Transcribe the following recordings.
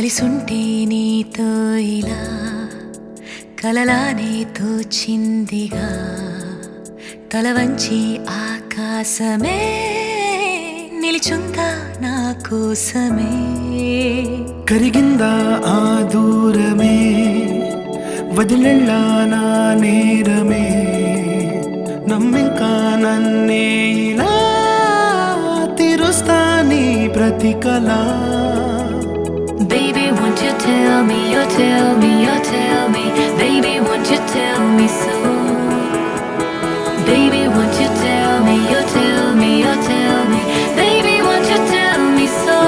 కలిసుంటే నీతో ఇలా కలలానే తోచిందిగా తల వంచి ఆకాశమే నిలిచుందా నా కోసమే కరిగిందా ఆ దూరమే వదిలెళ్ళా నా నేరమే నమ్మింకా నన్నే ఇలా తీరుస్తా నీ ప్రతి కళ Baby, won't you tell me, you tell me, you tell me Baby, won't you tell me so Baby, won't you tell me, you tell me, you tell me Baby, won't you tell me so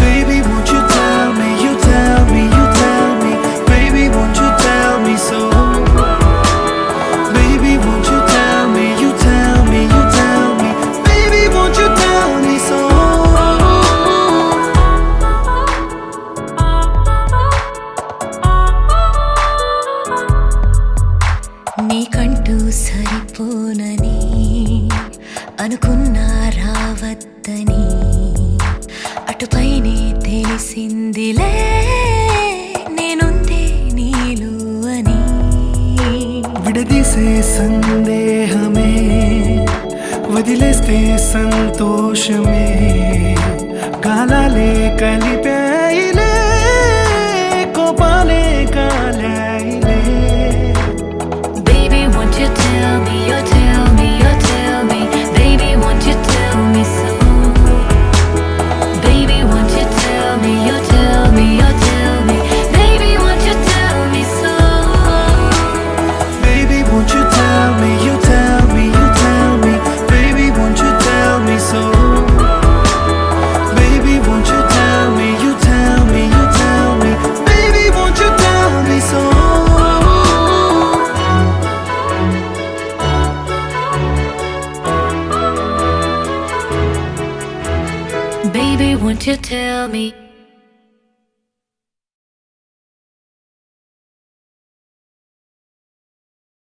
Baby, won't you tell me, you tell me, you tell me Baby, won't you tell me so Baby, won't you tell me, you tell me, you tell me Baby, won't you tell me so నీకంటూ సరిపోనని అనుకున్నా రావద్దని అటుపైనే తెలిసిందిలే నేనుందే నీలో అని విడదీసే సందేహమే వదిలేస్తే సంతోషమే కాలాలే కలిపాయిలే కోపాలే కాలాయిలే Baby, won't you tell me, you tell me, you tell me Baby, won't you tell me so Baby, won't you tell me, you tell me, you tell me Baby, won't you tell me so Baby, won't you tell me, you tell me, you tell me Baby, won't you tell me so Baby, won't you tell me, you tell me, you tell me Baby, won't you tell me so Baby, won't you tell me